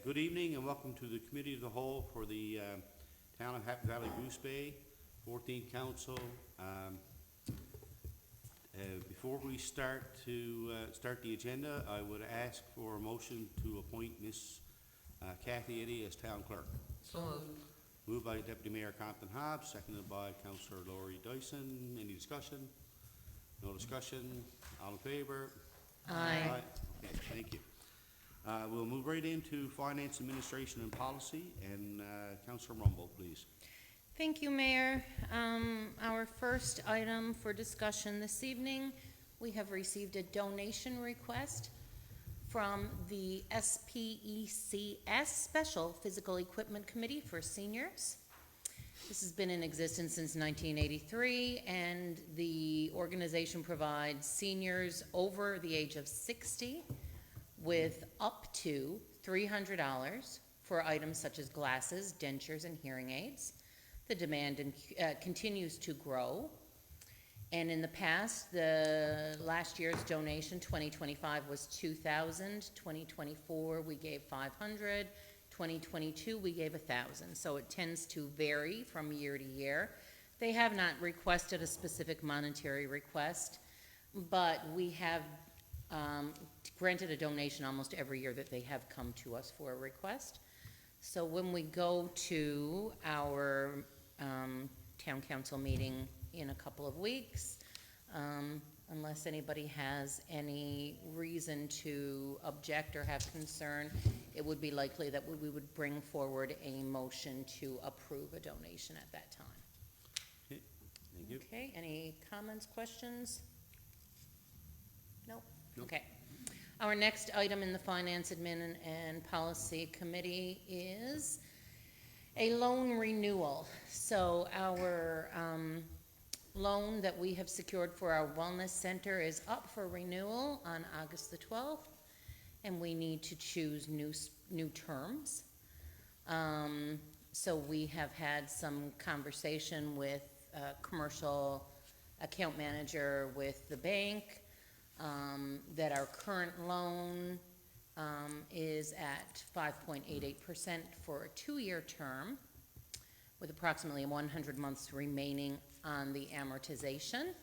Good evening and welcome to the Committee of the Whole for the Town of Valley-Goose Bay, 14th Council. Before we start the agenda, I would ask for a motion to appoint Miss Kathy Eddy as Town Clerk. So moved. Moved by Deputy Mayor Compton Hobbs, seconded by Councillor Laurie Dyson. Any discussion? No discussion. All in favor? Aye. Okay, thank you. We'll move right into Finance, Administration, and Policy, and Councillor Rumble, please. Thank you, Mayor. Our first item for discussion this evening, we have received a donation request from the SPECS, Special Physical Equipment Committee for Seniors. This has been in existence since 1983, and the organization provides seniors over the age of 60 with up to $300 for items such as glasses, dentures, and hearing aids. The demand continues to grow. And in the past, the last year's donation, 2025, was $2,000. 2024, we gave $500. 2022, we gave $1,000. So it tends to vary from year to year. They have not requested a specific monetary request, but we have granted a donation almost every year that they have come to us for a request. So when we go to our town council meeting in a couple of weeks, unless anybody has any reason to object or have concern, it would be likely that we would bring forward a motion to approve a donation at that time. Okay, thank you. Okay, any comments, questions? Nope. Okay. Our next item in the Finance, Admin, and Policy Committee is a loan renewal. So our loan that we have secured for our wellness center is up for renewal on August the 12th, and we need to choose new terms. So we have had some conversation with a commercial account manager with the bank, that our current loan is at 5.88% for a 2-year term with approximately 100 months remaining on the amortization.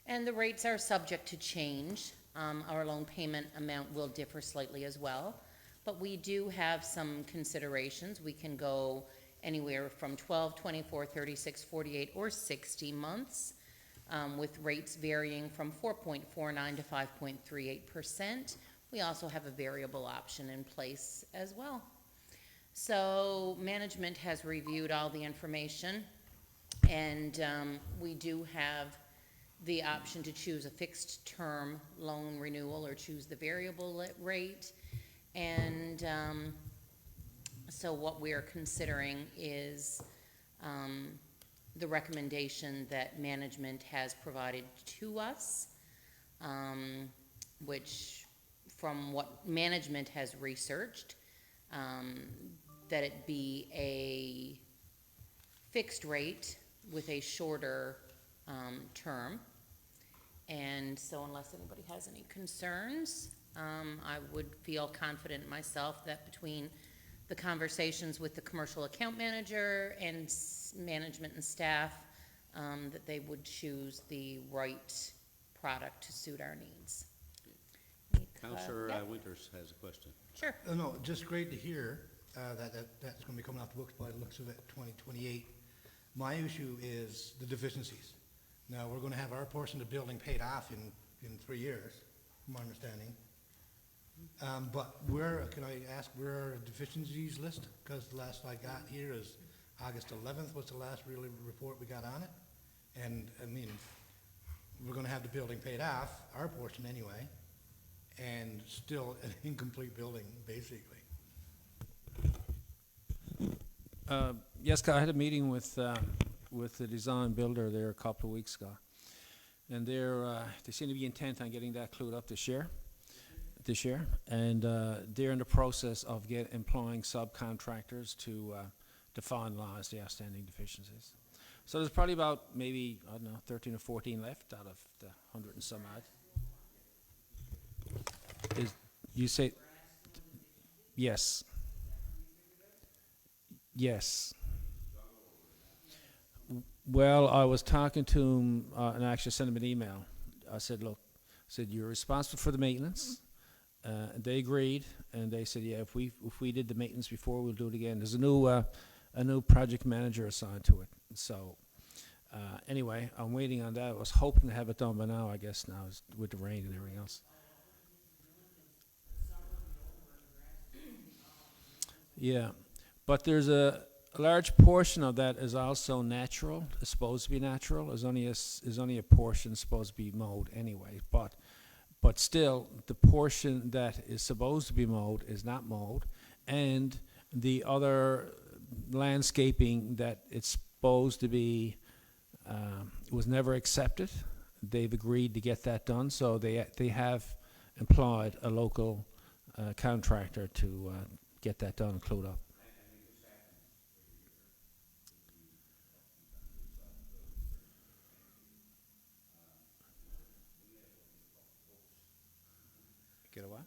And the rates are subject to change. Our loan payment amount will differ slightly as well, but we do have some considerations. We can go anywhere from 12, 24, 36, 48, or 60 months. With rates varying from 4.49 to 5.38%. We also have a variable option in place as well. So management has reviewed all the information, and we do have the option to choose a fixed term loan renewal or choose the variable rate. And so what we are considering is the recommendation that management has provided to us, which from what management has researched, that it be a fixed rate with a shorter term. And so unless anybody has any concerns, I would feel confident myself that between the conversations with the commercial account manager and management and staff, that they would choose the right product to suit our needs. Councillor Yeah. Winters has a question. Sure. No, just great to hear that's going to be coming off the books by the looks of it, 2028. My issue is the deficiencies. Now, we're going to have our portion of the building paid off in 3 years, from my understanding. But can I ask where our deficiencies list? Because the last I got here is August 11th was the last really report we got on it. And I mean, we're going to have the building paid off, our portion anyway, and still an incomplete building, basically. Yes, I had a meeting with the design builder there a couple of weeks ago, and they seem to be intent on getting that cleared up this year, and they're in the process of employing subcontractors to finalize the outstanding deficiencies. So there's probably about maybe, I don't know, 13 or 14 left out of the 100 and some odd. You say Yes. Yes. Well, I was talking to him, and I actually sent him an email. I said, look, you're responsible for the maintenance. They agreed, and they said, yeah, if we did the maintenance before, we'll do it again. There's a new project manager assigned to it. So, anyway, I'm waiting on that. I was hoping to have it done by now, I guess, now with the rain and everything else. Yeah, but there's a large portion of that is also natural. It's supposed to be natural. There's only a portion supposed to be mowed anyway. But still, the portion that is supposed to be mowed is not mowed, and the other landscaping that it's supposed to be was never accepted. They've agreed to get that done, so they have employed a local contractor to get that done and cleaned up. Get a what?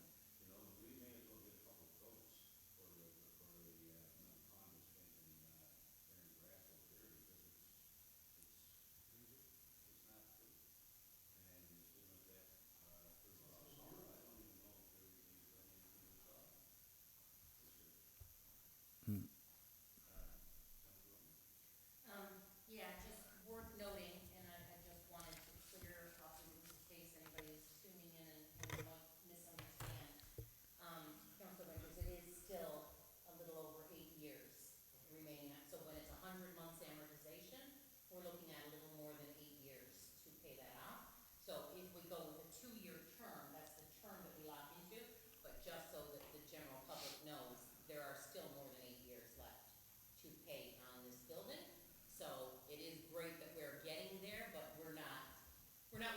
Yeah, just worth noting, and I just wanted to clear up in case anybody's tuning in and might misunderstand. Councilor Winters, it is still a little over 8 years remaining, so when it's 100 months amortization, we're looking at a little more than 8 years to pay that off. So if we go with a 2-year term, that's the term that we lock into, but just so that the general public knows, there are still more than 8 years left to pay on this building. So it is great that we're getting there, but we're not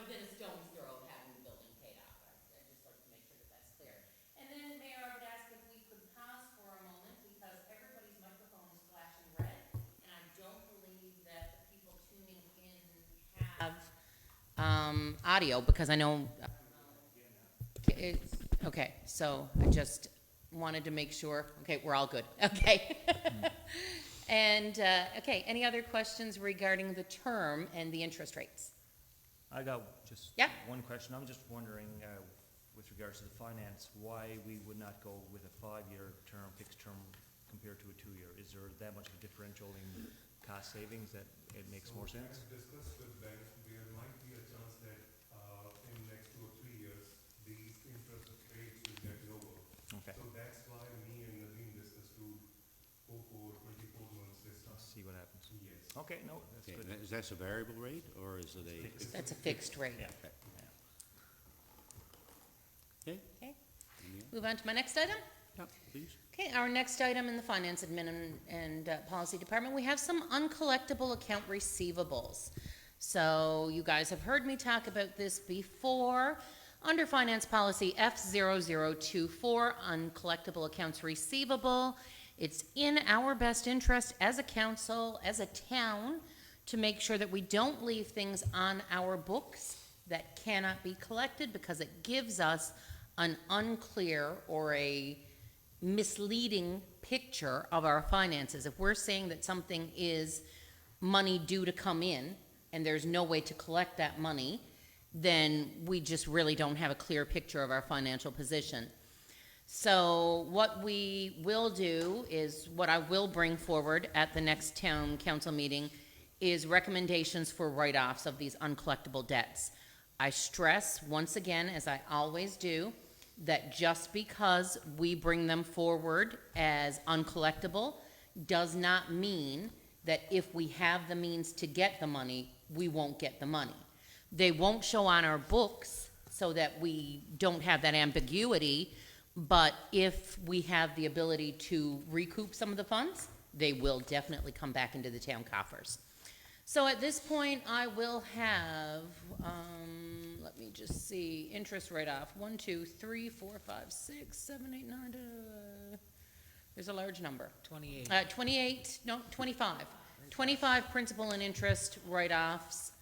within a stone's throw of having the building paid off. I'd just like to make sure that that's clear. And then, Mayor, I would ask if we could pause for a moment because everybody's microphone is flashing red, and I don't believe that the people tuning in have audio, because I know. Okay, so I just wanted to make sure. Okay, we're all good. Okay. And, okay, any other questions regarding the term and the interest rates? I got just Yeah. one question. I'm just wondering, with regards to the finance, why we would not go with a 5-year term, fixed term, compared to a 2-year? Is there that much of a differential in cost savings that it makes more sense? As discussed with banks, there might be a chance that in next 2 or 3 years, these interest rates will get lower. Okay, So that's why me and Nadine discussed to go for 24 months this time. see what happens. Yes. Okay, no, that's Okay, good. is that a variable rate, or is it a? Fixed. That's a fixed rate. Yeah. Okay, Okay, any move on to my next item. yeah, please. Okay, our next item in the Finance Admin and Policy Department, we have some uncollectible account receivables. So you guys have heard me talk about this before. Under Finance Policy F0024, uncollectible accounts receivable, it's in our best interest as a council, as a town, to make sure that we don't leave things on our books that cannot be collected, because it gives us an unclear or a misleading picture of our finances. If we're saying that something is money due to come in and there's no way to collect that money, then we just really don't have a clear picture of our financial position. So what we will do is, what I will bring forward at the next town council meeting is recommendations for write-offs of these uncollectible debts. I stress, once again, as I always do, that just because we bring them forward as uncollectible does not mean that if we have the means to get the money, we won't get the money. They won't show on our books so that we don't have that ambiguity, but if we have the ability to recoup some of the funds, they will definitely come back into the town coffers. So at this point, I will have, let me just see, interest write-off, 1, 2, 3, 4, 5, 6, 7, 8, 9, there's a large number. 28. 25. 25 principal and interest write-offs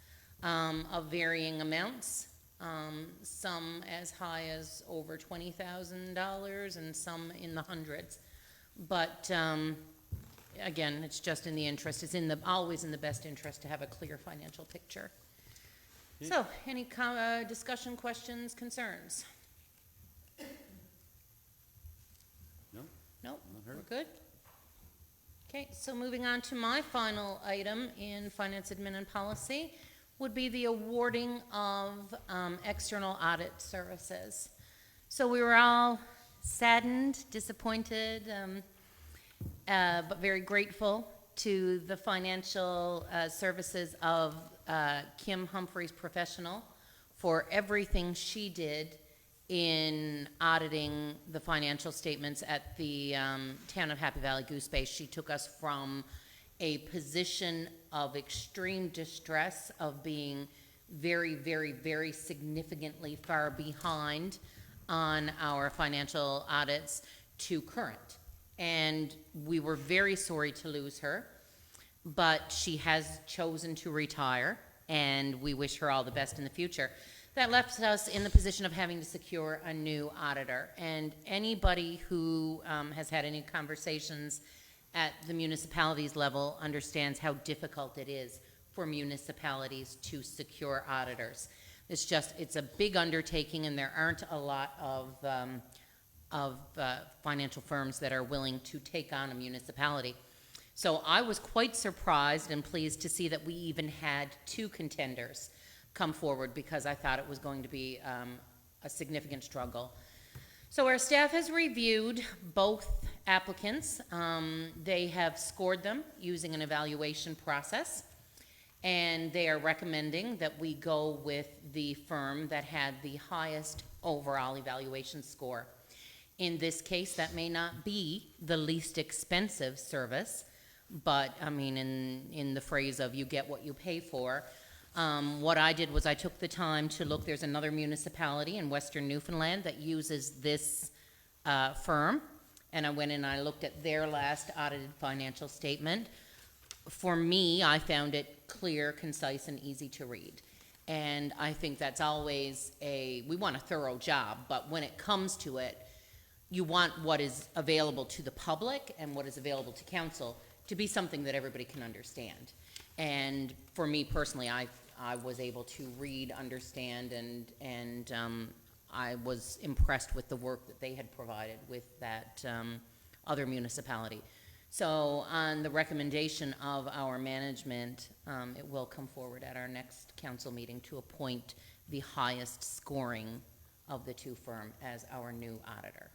of varying amounts. some as high as over $20,000 and some in the hundreds. But, again, it's just in the interest, it's always in the best interest to have a clear financial picture. Yeah. So, any discussion, questions, concerns? No? Nope, Not we're heard. good? Okay, so moving on to my final item in finance admin and policy would be the awarding of external audit services. So we were all saddened, disappointed, but very grateful to the financial services of Kim Humphreys Professional for everything she did in auditing the financial statements at the town of Happy Valley-Goose base. She took us from a position of extreme distress, of being very, very, very significantly far behind on our financial audits to current. And we were very sorry to lose her, but she has chosen to retire, and we wish her all the best in the future. That left us in the position of having to secure a new auditor. And anybody who has had any conversations at the municipalities level understands how difficult it is for municipalities to secure auditors. It's a big undertaking, and there aren't a lot of financial firms that are willing to take on a municipality. So I was quite surprised and pleased to see that we even had two contenders come forward, because I thought it was going to be a significant struggle. So our staff has reviewed both applicants. They have scored them using an evaluation process, and they are recommending that we go with the firm that had the highest overall evaluation score. In this case, that may not be the least expensive service, but I mean, in the phrase of you get what you pay for, what I did was I took the time to look. There's another municipality in Western Newfoundland that uses this firm, and I went and I looked at their last audited financial statement. For me, I found it clear, concise, and easy to read. And I think that's always we want a thorough job, but when it comes to it, you want what is available to the public and what is available to council to be something that everybody can understand. And for me personally, I was able to read, understand, and I was impressed with the work that they had provided with that other municipality. So on the recommendation of our management, it will come forward at our next council meeting to appoint the highest scoring of the two firms as our new auditor.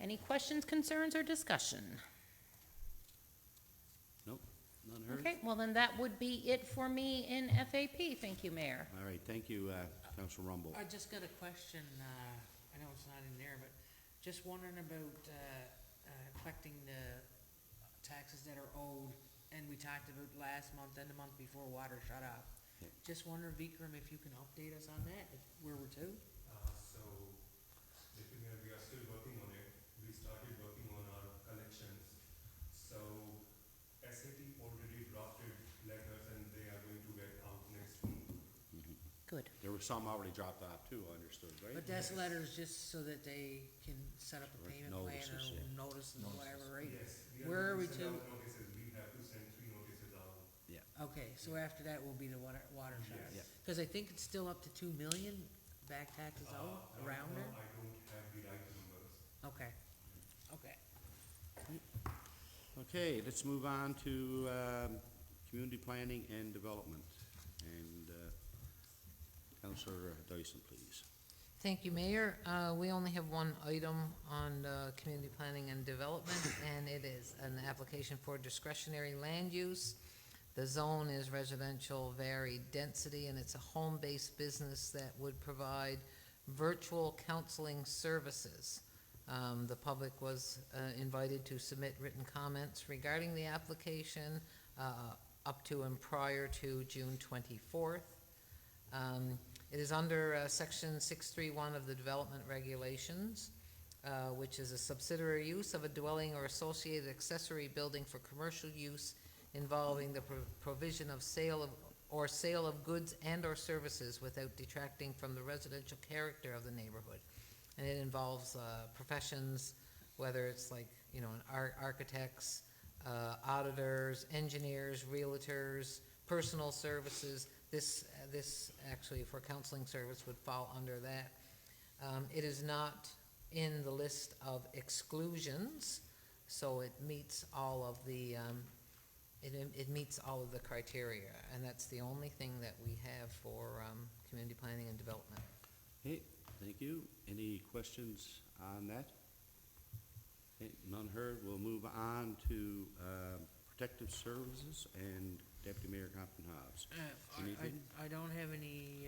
Any questions, concerns, or discussion? Nope, none heard. Okay, well then that would be it for me in FAP. Thank you, Mayor. All right, thank you, Councilor Rumble. I just got a question, I know it's not in there, but just wondering about, collecting the taxes that are owed, and we talked about last month and the month before water shut off. Yeah. Just wondering, Vikram, if you can update us on that, where we're to? So, we are still working on it. We started working on our collections. So, SAT already drafted letters and they are going to get out next week. Good. There were some already dropped off too, I understood, right? But that's letters just so that they can set up a Right, payment plan notices, or yeah. notices or whatever, right? Yes. Where are we going to? send out notices. We have to send 3 notices out. Okay, so after that will be the water shut off? Yes. Cause I think it's still up to 2 million back taxes owed, Right around now, there? I don't have the right numbers. Okay, okay. Okay, let's move on to community planning and development. And Councilor Dyson, please. Thank you, Mayor. We only have one item on community planning and development, and it is an application for discretionary land use. The zone is residential varied density, and it's a home-based business that would provide virtual counseling services. The public was invited to submit written comments regarding the application up to and prior to June 24th. It is under section 631 of the development regulations, which is a subsidiary use of a dwelling or associated accessory building for commercial use involving the provision of sale of or sale of goods and/or services without detracting from the residential character of the neighborhood. And it involves professions, whether it's like, you know, architects, auditors, engineers, realtors, personal services. This actually, for counseling service, would fall under that. It is not in the list of exclusions, so it meets all of the, it meets all of the criteria, and that's the only thing that we have for community planning and development. Okay, thank you. Any questions on that? Okay, none heard. We'll move on to Protective Services and Deputy Mayor Compton Hobbs. Anything? I don't have any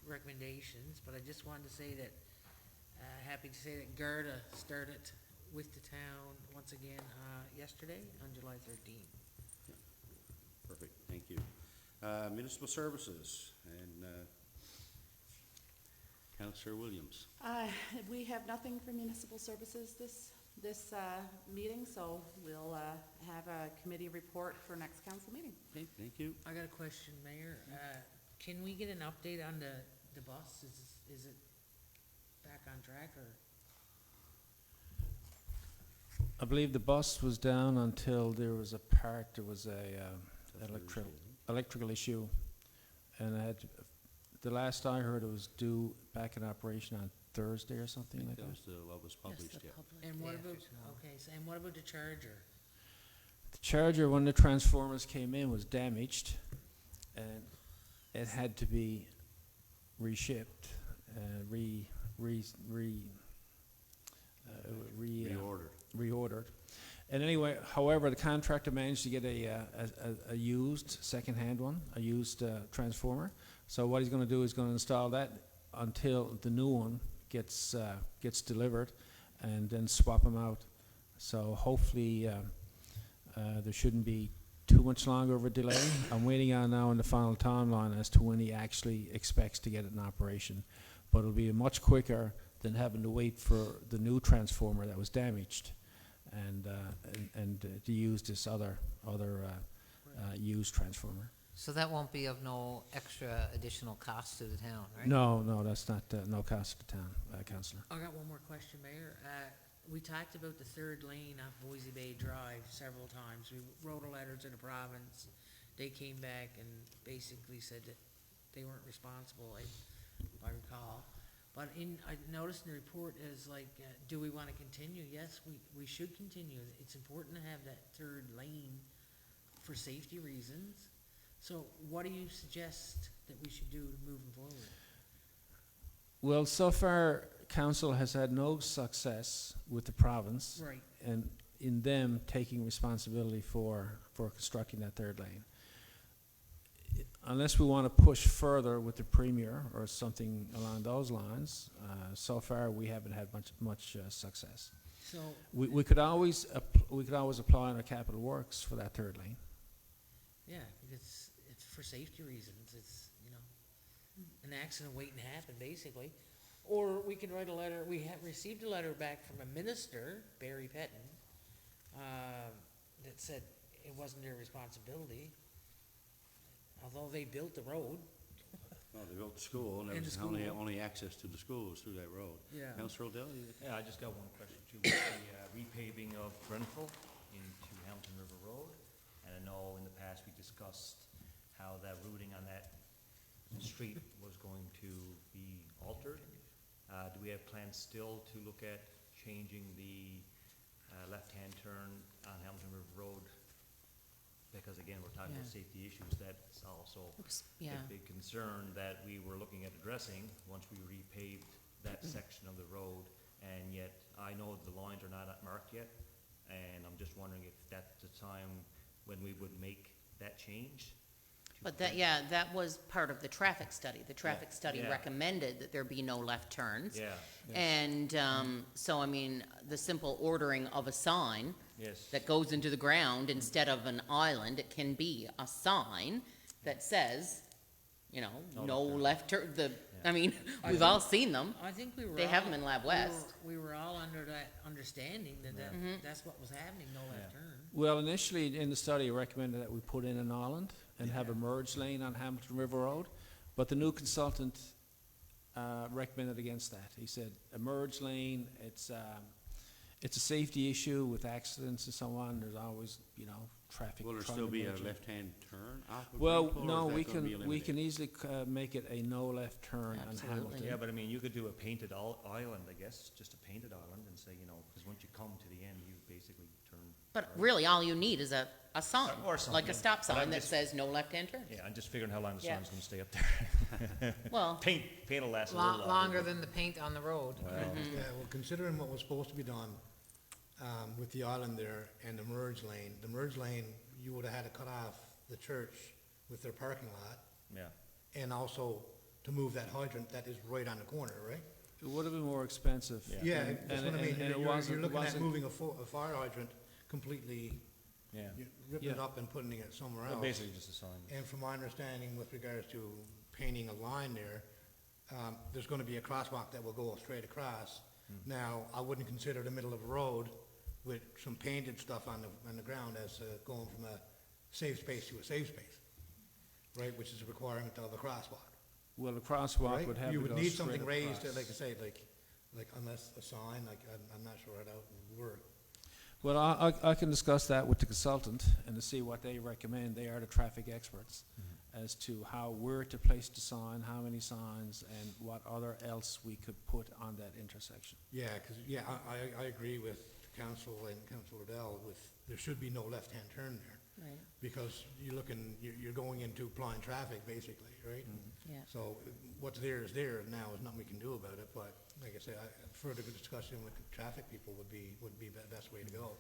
recommendations, but I just wanted to say that, happy to say that Gerda started with the town once again yesterday on July 13th. Perfect, thank you. Municipal Services and Councillor Williams. We have nothing for municipal services this meeting, so we'll have a committee report for next council meeting. Okay, thank you. I got a question, Mayor. Can we get an update on the bus? Is it back on track, or? I believe the bus was down until there was a electrical issue, and the last I heard, it was due back in operation on Thursday or something like That that. was what was published yet. And what Day about, after tomorrow. okay, so, and what about the charger? The charger, when the transformers came in, was damaged, and it had to be reshipped, reordered. And anyway, however, the contractor managed to get a used second-hand one, a used transformer. So what he's going to do is going to install that until the new one gets delivered, and then swap them out. So hopefully there shouldn't be too much longer of a delay. I'm waiting on now on the final timeline as to when he actually expects to get it in operation. But it'll be much quicker than having to wait for the new transformer that was damaged, and to use this other used transformer. So that won't be of no extra additional cost to the town, right? No, that's not no cost to the town, Councillor. I got one more question, Mayor. We talked about the third lane off Boise Bay Drive several times. We wrote a letter to the province. They came back and basically said that they weren't responsible, if I recall. But I noticed in the report is like, do we want to continue? Yes, we should continue. It's important to have that third lane for safety reasons. So what do you suggest that we should do moving forward? Well, so far, council has had no success with the province, Right. and in them taking responsibility for constructing that third lane. Unless we want to push further with the premier or something along those lines, so far we haven't had much success. So, We could always apply on our capital works for that third lane. yeah, because it's for safety reasons. It's, you know, an accident waiting to happen, basically. Or we can write a letter. We have received a letter back from a minister, Barry Pettin, that said it wasn't their responsibility, although they built the road. Well, they built the school, and there And was the school. only access to the school was through that road. Yeah. Councillor O'Dell, Yeah, I just got one question too. With the repaving of Grenfell into Hamilton River Road, and I know in the past we discussed how that routing on that street was going to be altered. Do we have plans still to look at changing the left-hand turn on Hamilton River Road? Because again, we're talking about Yeah. safety issues. That's also Yeah. a big concern that we were looking at addressing once we repaved that section of the road. And yet, I know the lines are not marked yet, and I'm just wondering if that's the time when we would make that change. But that was part of the traffic study. The traffic study Yeah. recommended that there be no left turns. Yeah, And, so, I mean, the simple ordering of a sign yes. that goes into the ground instead of an island, it can be a sign that says, you know, no left turn, I mean, we've all seen them. I think we were They all, have them in Lab West. We were all under that understanding that, that's what was happening, no left Yeah. turn. Well, initially in the study, it recommended that we put in an island, and have a merge lane on Hamilton River Road. But the new consultant recommended against that. He said a merge lane, it's a safety issue with accidents and so on. There's always, traffic. Will there trying still to be a merge in. left-hand turn off of Well, Grenfell, or no, is we that gonna be can eliminated? easily make it a no left turn on Absolutely. Hamilton. Yeah, but I mean, you could do a painted island, I guess, just a painted island and say, because once you come to the end, you basically turn. But really, all you need is a sign, Or something, like a yeah. stop But I'm sign that just- says no left-hand turn. Yeah, I'm just figuring how long the Yeah. sun's gonna stay up there. Well, Paint will last a little Longer than the paint on the road. Well, Yeah, well, considering what was supposed to be done with the island there and the merge lane, you would have had to cut off the church with their parking lot, yeah. and also to move that hydrant that is right on the corner, right? It would have been more expensive. Yeah. Yeah, And- that's what I and- mean. and it You're wasn't- looking at wasn't- moving a fire hydrant completely, Yeah, ripping it Yeah. up and putting it somewhere well, else. basically just a sign. And from my understanding with regards to painting a line there, there's gonna be a crosswalk that will go straight across. Now, I wouldn't consider the middle of the road with some painted stuff on the ground as going from a safe space to a safe space, right, which is a requirement of a crosswalk, Well, the crosswalk right? would have to You go would need straight something raised, across. like I say, like unless a sign, like, I'm not sure how that would work. Well, I can discuss that with the consultant and to see what they recommend. They are the traffic experts as to how, where to place the sign, how many signs, and what other else we could put on that intersection. Yeah, because, I agree with Council and Council Liddell with, there should be no left-hand turn there. right, Because you're going into blind traffic, basically, right? yeah. So what's there is there, and now there's nothing we can do about it, but like I said, further discussion with the traffic people would be the best way to go.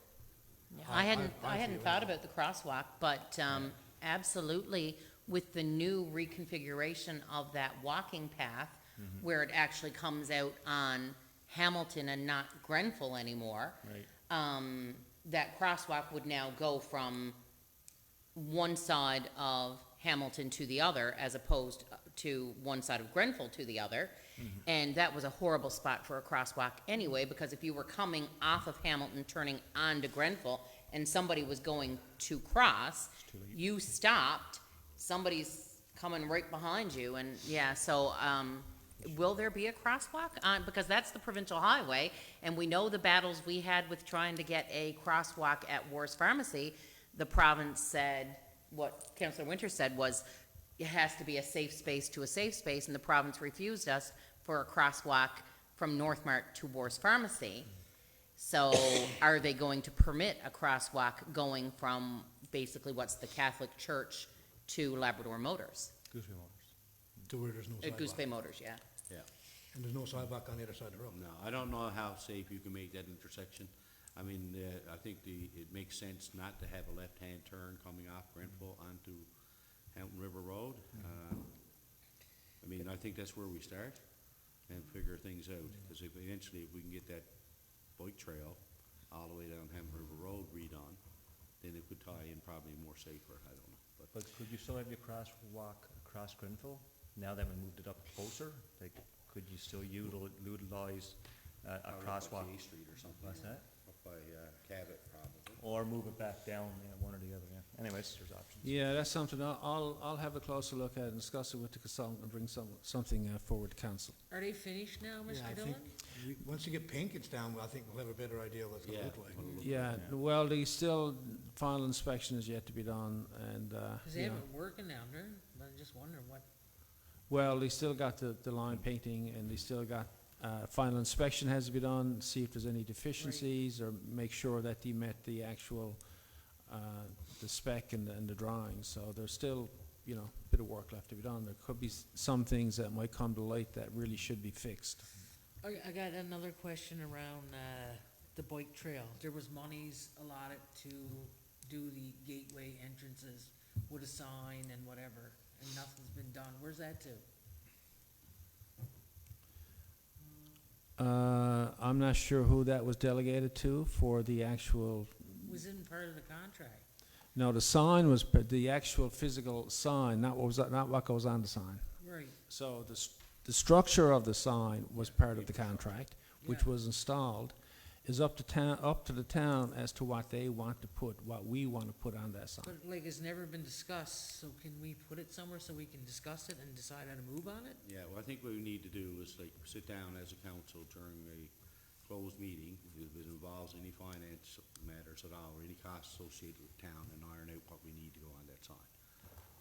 Yeah, I- I hadn't I feel thought that. about the crosswalk, but, absolutely, with the new reconfiguration of that walking path, where it actually comes out on Hamilton and not Grenfell anymore, Right. that crosswalk would now go from one side of Hamilton to the other, as opposed to one side of Grenfell to the other. And that was a horrible spot for a crosswalk anyway, because if you were coming off of Hamilton, turning onto Grenfell, and somebody was going to cross, you stopped, somebody's coming right behind you, and, yeah, so, will there be a crosswalk? Because that's the provincial highway, and we know the battles we had with trying to get a crosswalk at War's Pharmacy. The province said, what Councillor Winter said was, it has to be a safe space to a safe space, and the province refused us for a crosswalk from North Mart to War's Pharmacy. So are they going to permit a crosswalk going from basically what's the Catholic Church to Labrador Motors? Gooseberry Motors. To where there's no Goose Bay sidewalk. Motors, yeah. Yeah. And there's no sidewalk on the other side of the road. No, I don't know how safe you can make that intersection. I mean, I think it makes sense not to have a left-hand turn coming off Grenfell onto Hamilton River Road. I mean, I think that's where we start and figure things out, because if we can get that bike trail all the way down Hamilton River Road redone, then it could tie in probably more safer, I don't know. But could you still have your crosswalk across Grenfell, now that we moved it up closer? Like, could you still utilize a Probably up by crosswalk? K Street or something. What's that? Up by Cabot, probably. Or move it back down, one or the other, yeah. Anyways, there's options. Yeah, that's something I'll have a closer look at and discuss it with the consultant and bring something forward to council. Are they finished now, Yeah, I Mr. think, Dillon? once you get Pinkett's down, I think we'll have a better idea what it's gonna Yeah. look like. Yeah, well, final inspection is yet to be done, and, Cause they haven't been working down there, but I'm just wondering what, well, they still got the line painting, and they still got, final inspection has to be done, see if there's any deficiencies, or make sure that they met the actual, the spec and the drawings, so there's still, a bit of work left to be done. There could be some things that might come to light that really should be fixed. I got another question around, the bike trail. There was monies allotted to do the gateway entrances with a sign and whatever, and nothing's been done. Where's that to? I'm not sure who that was delegated to for the actual, Was in part of the contract. no, the sign was, the actual physical sign, not what goes on the sign. Right, So the structure of the sign was part of the contract, which Yeah. was installed. is up to the town as to what they want to put, what we want to put on that sign. But like, it's never been discussed, so can we put it somewhere so we can discuss it and decide how to move on it? Yeah, well, I think what we need to do is like sit down as a council during a closed meeting, if it involves any finance matters at all, or any costs associated with town, and iron out what we need to go on that sign.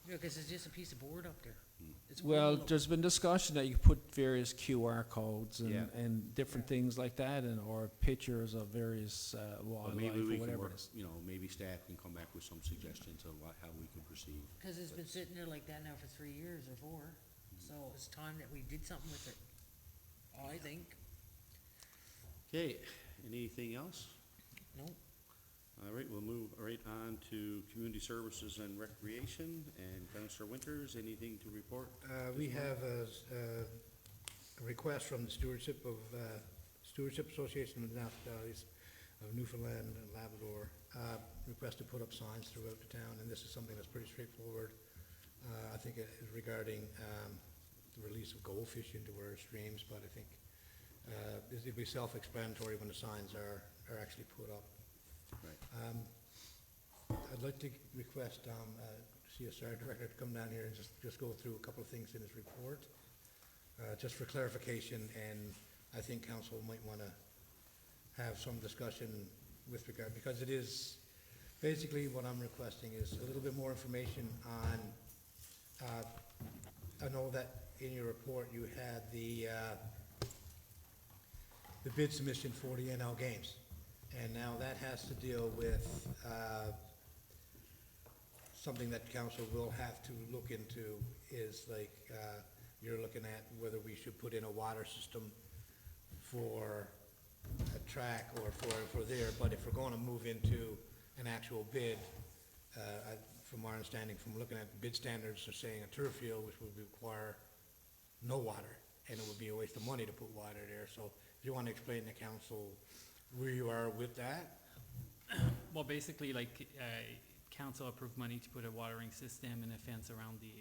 Yeah, because it's just a piece of board up there. It's Well, one there's been discussion that you could put various QR codes Yeah. and different things like that, and, or pictures of various But wildlife maybe or we can whatever work, it is. you know, maybe staff can come back with some suggestions of how we can proceed. Because it's been sitting there like that now for 3 years or 4, so it's time that we did something with it, I think. Okay, anything else? Nope. All right, we'll move right on to community services and recreation, and Councilor Winters, anything to report? We have a request from the Stewardship Association of the Nationalities of Newfoundland and Labrador, request to put up signs throughout the town, and this is something that's pretty straightforward. I think it is regarding the release of goldfish into our streams, but I think it'll be self-explanatory when the signs are actually put up. Right. I'd like to request CSR Director to come down here and just go through a couple of things in his report, just for clarification, and I think council might want to have some discussion with regard, because it is, basically what I'm requesting is a little bit more information on, I know that in your report you had the bid submission for the NL Games. And now that has to deal with something that council will have to look into, is like, you're looking at whether we should put in a water system for a track or for there, but if we're gonna move into an actual bid, from our understanding, from looking at bid standards, they're saying a turf field, which would require no water, and it would be a waste of money to put water there, so if you wanna explain to council where you are with that? Well, basically, like, council approved money to put a watering system and a fence around the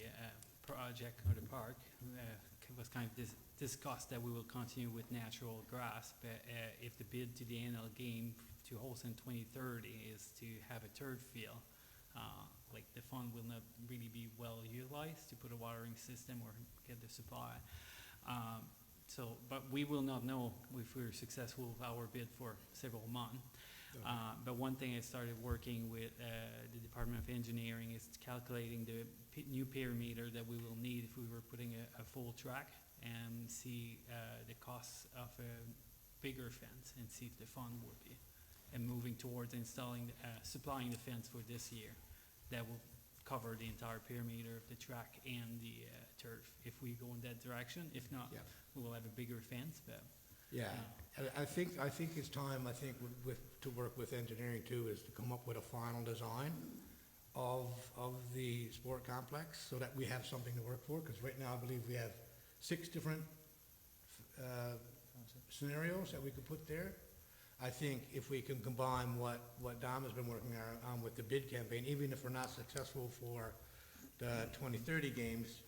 project or the park. It was kind of discussed that we will continue with natural grass, but if the bid to the NL game to host in 2030 is to have a turf field, like, the fund will not really be well utilized to put a watering system or get the supply. So, but we will not know if we're successful with our bid for several months. But one thing I started working with the Department of Engineering is calculating the new perimeter that we will need if we were putting a full track, and see the costs of a bigger fence, and see if the fund would be, and moving towards installing, supplying the fence for this year. That will cover the entire perimeter of the track and the turf, if we go in that direction. If not, Yeah. we will have a bigger fence, but. Yeah, I think it's time, I think, to work with engineering too, is to come up with a final design of the sport complex, so that we have something to work for, because right now I believe we have 6 different scenarios that we could put there. I think if we can combine what Dom has been working on with the bid campaign, even if we're not successful for the 2030 games,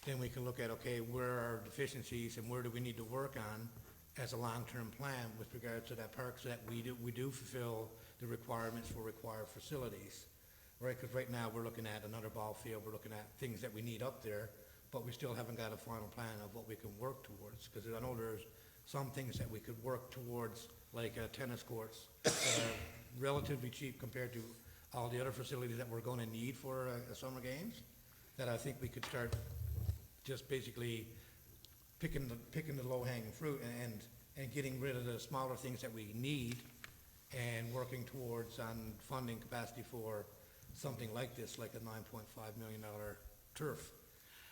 then we can look at, okay, where are deficiencies and where do we need to work on as a long-term plan with regards to that park, so that we do fulfill the requirements for required facilities, right? Because right now we're looking at another ball field, we're looking at things that we need up there, but we still haven't got a final plan of what we can work towards. Because I know there's some things that we could work towards, like tennis courts, that are relatively cheap compared to all the other facilities that we're going to need for summer games, that I think we could start just basically picking the low-hanging fruit and getting rid of the smaller things that we need, and working towards on funding capacity for something like this, like a $9.5 million turf.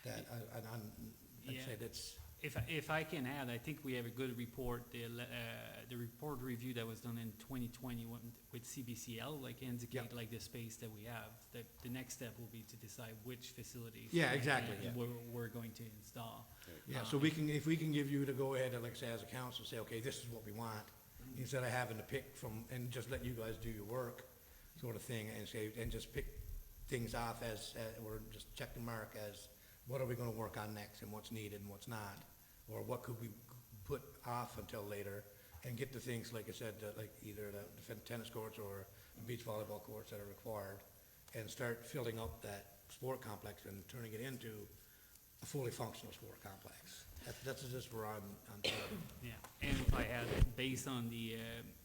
That I'd say that's. If I can add, I think we have a good report, the report review that was done in 2020 with CBCL, like, indicate, Yep. like, the space that we have. The next step will be to decide which facilities. Yeah, exactly, yeah. We're going to install. Yeah, so if we can give you to go ahead and, like, say, as a council, say, okay, this is what we want, instead of having to pick from, and just let you guys do your work, sort of thing, and say, and just pick things off as or just check the mark as, what are we gonna work on next, and what's needed and what's not, or what could we put off until later, and get the things, like I said, like either the tennis courts or the beach volleyball courts that are required, and start filling up that sport complex and turning it into a fully functional sport complex. That's just where I'm thinking. Yeah, and if I had, based on the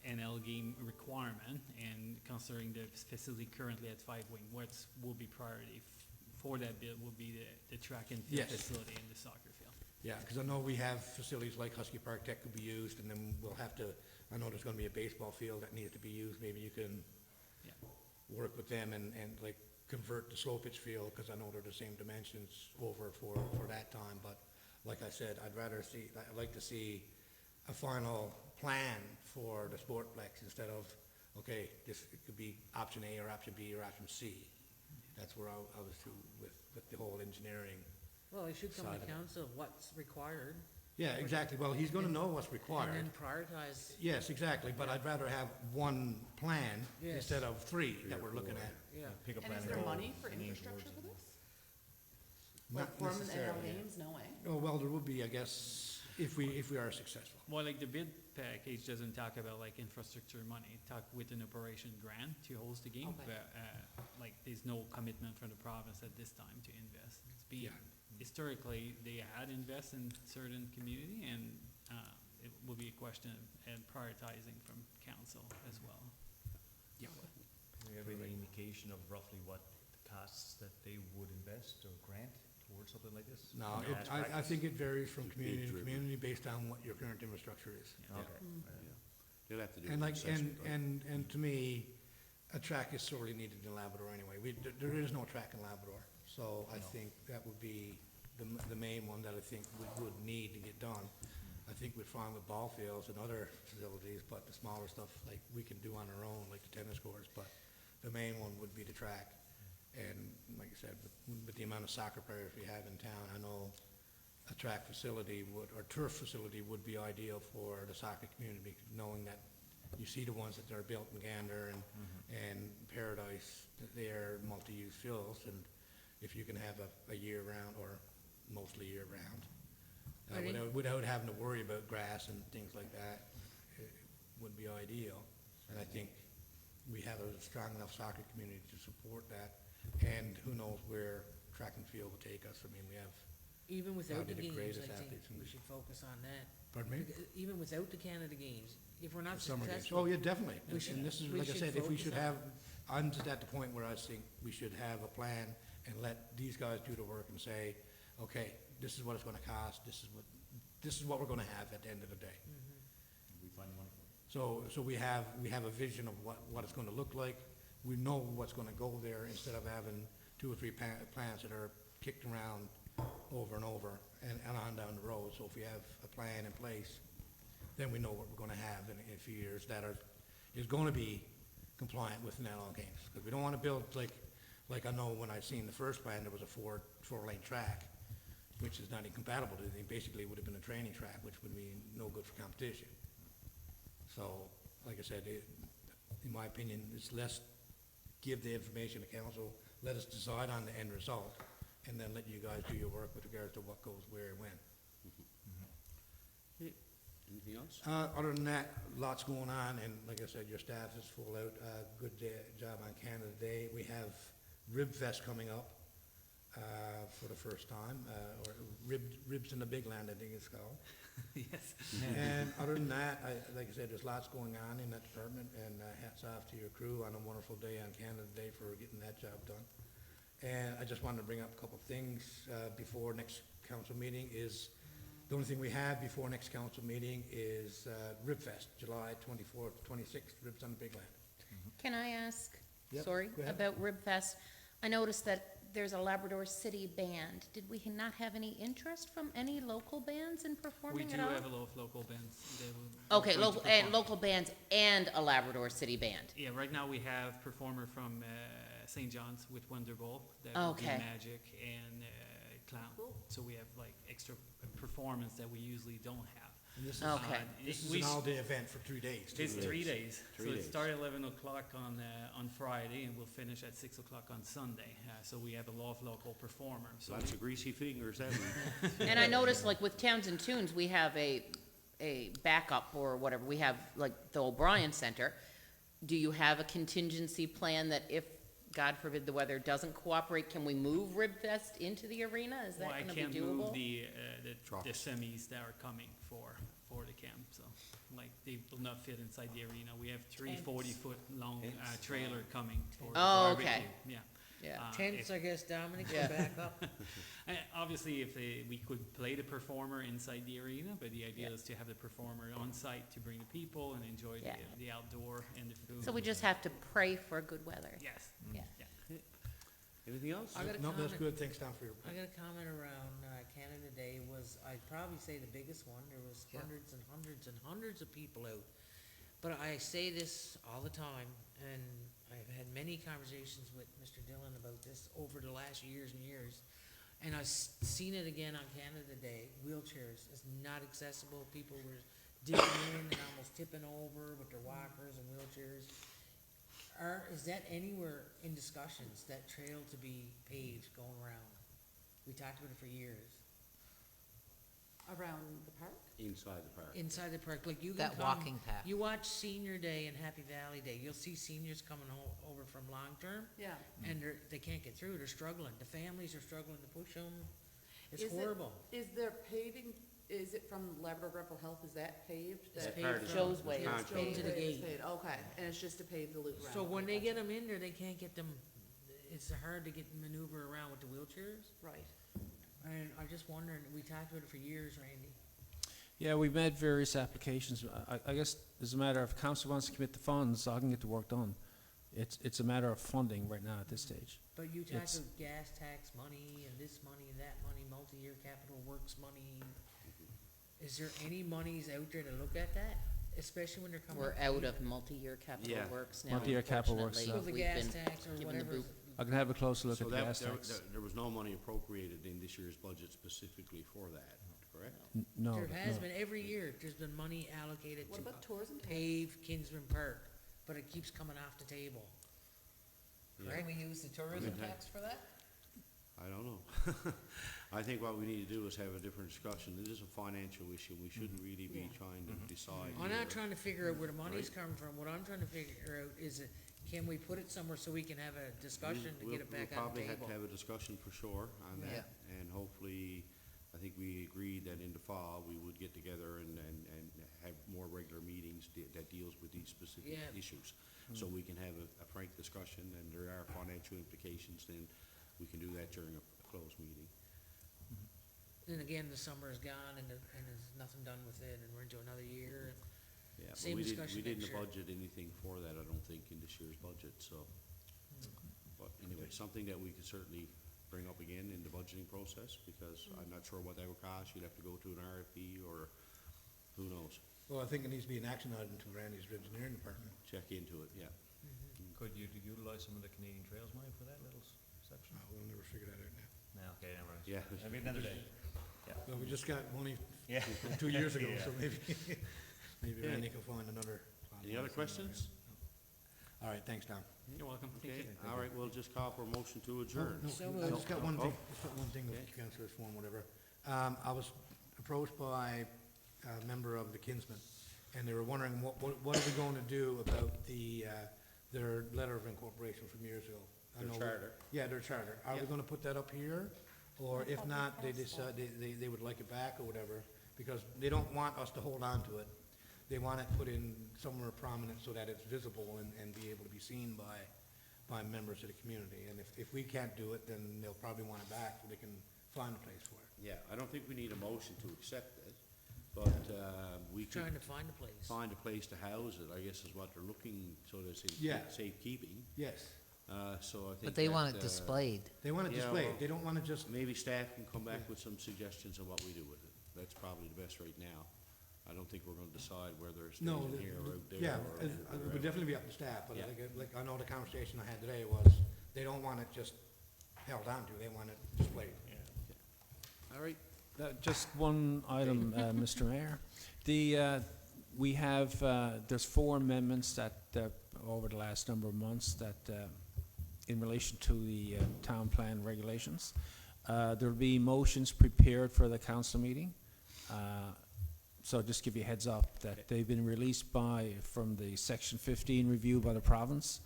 NL game requirement and considering the facility currently at Five Wing, what will be priority for that bid will be the track and field Yes. facility and the soccer field. Yeah, because I know we have facilities like Husky Park Tech could be used, and then we'll have to, I know there's gonna be a baseball field that needs to be used, maybe you can Yeah. work with them and like convert the slow pitch field, because I know they're the same dimensions over for that time, but like I said, I'd like to see a final plan for the sportplex instead of, okay, this, it could be option A or option B or option C. That's where I was to with the whole engineering. Well, it should come Side to of it. council, what's required, Yeah, exactly, well, he's gonna know what's required. and then prioritize. Yes, exactly, but I'd rather have one plan Yes. instead of three that we're looking at. Yeah. Pick up And is plan there goal, money for names infrastructure words. for this? Not Like from the NL necessarily. games, no way. Oh, well, there would be, I guess, if we are successful. Well, like the bid package doesn't talk about like infrastructure money, it talk with an operation grant to host the game, Okay. but, like, there's no commitment from the province at this time to invest. It's been, Yeah. historically, they had invest in certain community, and, it will be a question of prioritizing from council as well. Yeah. Do we have any indication of roughly what the costs that they would invest or grant towards something like this? No, In past I practice? think it varies from community to driven. community based on what your current infrastructure is. Yeah. Okay. Yeah. They'll have to do And an like, assessment, right? and to me, a track is sorely needed in Labrador anyway. There is no track in Labrador, so I No. think that would be the main one that I think we would need to get done. I think we're fine with ball fields and other facilities, but the smaller stuff, like, we can do on our own, like the tennis courts, but the main one would be the track. And like I said, with the amount of soccer players we have in town, I know a track facility or turf facility would be ideal for the soccer community, knowing that you see the ones that are built in Gander and Paradise, they're multi-use fields, and if you can have a year-round or mostly year-round, Ready? without having to worry about grass and things like that, it would be ideal. And I think we have a strong enough soccer community to support that, and who knows where track and field will take us. I mean, we have, Even without the Probably the games, greatest I think athletes in we the- should focus on that. pardon me? Even without the Canada Games, if we're not The summer games. successful. Oh, yeah, definitely. we should- And this is, we like I should said, if we focus should on- have, I'm just at the point where I think we should have a plan and let these guys do the work and say, okay, this is what it's gonna cost, this is what we're gonna have at the end of the day. We find the money for it. So we have a vision of what it's gonna look like. We know what's gonna go there instead of having 2 or 3 plans that are kicked around over and over and on down the road. So if we have a plan in place, then we know what we're gonna have in a few years that is gonna be compliant with NL games. Because we don't wanna build like I know when I seen the first plan, there was a four-lane track, which is not incompatible to anything. Basically, it would have been a training track, which would be no good for competition. So, like I said, in my opinion, it's less give the information to council, let us decide on the end result, and then let you guys do your work with regards to what goes where and when. Anything else? Other than that, lots going on, and like I said, your staff is full out. Good job on Canada Day. We have Rib Fest coming up for the first time, or Ribs in the Big Land, I think it's called. Yes. And other than that, like I said, there's lots going on in that department, and hats off to your crew on a wonderful day on Canada Day for getting that job done. And I just wanted to bring up a couple of things before next council meeting is, the only thing we have before next council meeting is Rib Fest, July 24th, 26th, Ribs on the Big Land. Can I ask, Yep, sorry, go ahead. about Rib Fest? I noticed that there's a Labrador City band. Did we not have any interest from any local bands in We performing do at all? have a lot of local bands. They will- Okay, going to local, and perform. local bands and a Labrador City band. Yeah, right now we have performer from St. John's with Wonderbowl, that will do Okay. magic and clown. So we have like extra performance that we usually don't have. And this is, Okay. this is We an s- all-day event for 3 days. too. It's 3 days. 3 So it days. starts at 11 o'clock on Friday and we'll finish at 6 o'clock on Sunday. So we have a lot of local performers. So Lots of greasy fingers, haven't we? And I noticed, like, with Towns and Tunes, we have a a backup or whatever, we have like the O'Brien Center, do you have a contingency plan that if, God forbid, the weather doesn't cooperate, can we move Ribfest into the arena? Is that Well, I gonna be can't doable? move the Trucks. semis that are coming for the camp, so, like, they will not fit inside the arena. We have three Tents. 40-foot long trailer coming for the Oh, barbecue. okay. Yeah. Yeah. Tents, I guess, Dominic, Yeah. go back up. Obviously, if we could play the performer inside the arena, but the idea Yeah. is to have the performer on site to bring the people and enjoy Yeah. the outdoor and the food. So we just have to pray for good weather. Yes. Yeah. Anything else? I got a No, that's comment. good, thanks, Tom, for your. I got a comment around Canada Day was, I'd probably say the biggest one. There was Yeah. hundreds and hundreds and hundreds of people out. But I say this all the time, and I've had many conversations with Mr. Dillon about this over the last years and years. And I've seen it again on Canada Day. Wheelchairs is not accessible. People were digging in and almost tipping over with their walkers and wheelchairs. Is that anywhere in discussions, that trail to be paved going around? We talked about it for years. Around the park? Inside the park. Inside the park, like you can That come, walking path. you watch Senior Day and Happy Valley Day, you'll see seniors coming over from long-term, Yeah. and they can't get through, they're struggling. The families are struggling to push them. It's Is it- horrible. Is there paving, is it from Labrador Rural Health, is that paved? It's That paved part is from- Joe's Way is concrete. paved. To the gate. Okay, and it's just to pave the loop around. So when Okay, they get gotcha. them in there, they can't get them, it's hard to get maneuver around with the wheelchairs. Right. And I just wondering, we talked about it for years, Randy. Yeah, we've made various applications. I guess it's a matter of council wants to commit the funds, so I can get the work done. It's a matter of funding right now at this stage. But you talked It's- about gas tax money and this money and that money, multi-year capital works money. Is there any monies out there to look at that, especially when they're coming? We're out of multi-year capital Yeah. works now, Multi-year capital works, unfortunately. So the We've gas been tax or given the whatever. boot. I can have a closer look So at the that, gas there, tax. there was no money appropriated in this year's budget specifically for that, correct? No, There has no. been, every year, there's been money allocated What to about tourism tax? pave Kinsman Park, but it keeps coming off the table. Yeah. Can we use the tourism Okay. tax for that? I don't know. I think what we need to do is have a different discussion. This is a financial issue. We shouldn't really be Yeah. trying to decide I'm here. not trying to figure out where the money's Right. coming from. What I'm trying to figure out is, can we put it somewhere so we can have a discussion to get it back We'll on the probably have table? to have a discussion for sure on that. And hopefully, I think we agreed that in the fall, we would get together and have more regular meetings that deals with these specific Yeah. issues. So we can have a frank discussion, and there are financial implications, then we can do that during a closed meeting. Then again, the summer is gone and there's nothing done with it and we're into another year. Yeah, but Same we discussion didn't next year. budget anything for that, I don't think, in this year's budget, so. But anyway, something that we could certainly bring up again in the budgeting process, because I'm not sure what that would cost. You'd have to go to an RFP, or who knows, Well, I think it needs to be an action item to Randy's engineering department. check into it, yeah. Could you utilize some of the Canadian Trails money for that little section? We'll never figure that out now. No, okay, never mind. Yeah. Maybe another day. Well, we just got money Yeah. from 2 years ago, so maybe, maybe Okay. Randy can find another. Any other questions? All right, thanks, Tom. You're welcome. Thank Okay, you. all right, we'll just call for a motion to adjourn. No, So I moved. just got one Oh. thing, with Okay. councillor's form, whatever. I was approached by a member of the Kinsmen, and they were wondering what are we going to do about their letter of incorporation from years ago? I Their know we- charter. Yeah, their charter. Are we Yep. gonna put that up here? Or if not, they decide, they would like it back or whatever, because they don't want us to hold on to it. They want it put in somewhere prominent so that it's visible and be able to be seen by members of the community. And if we can't do it, then they'll probably want it back so they can find a place for it. Yeah, I don't think we need a motion to accept it, but, we Trying could to find a place. find a place to house it, I guess is what they're looking, so that it's Yeah. in safekeeping. Yes, So I think But they want that, it displayed. they want it Yeah, displayed. well- They don't wanna just, Maybe staff can come back with some suggestions on what we do with it. That's probably the best right now. I don't think we're gonna decide whether it's no, in here or out there. yeah, or it would wherever. definitely be up to staff, but Yeah. like I know the conversation I had today was, they don't want it just held on to, they want it displayed. All right, Just one item, Mr. Mayor. We have, there's 4 amendments that, over the last number of months that, in relation to the town plan regulations. There'll be motions prepared for the council meeting So just give you a heads up that they've been released from the Section 15 review by the province,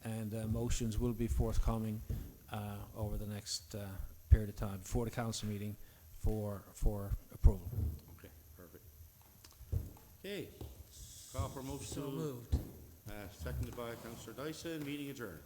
and motions will be forthcoming over the next period of time, before the council meeting, for approval. Okay, perfect. Okay, call for motion So to, moved. seconded by Councillor Dyson, meeting adjourned.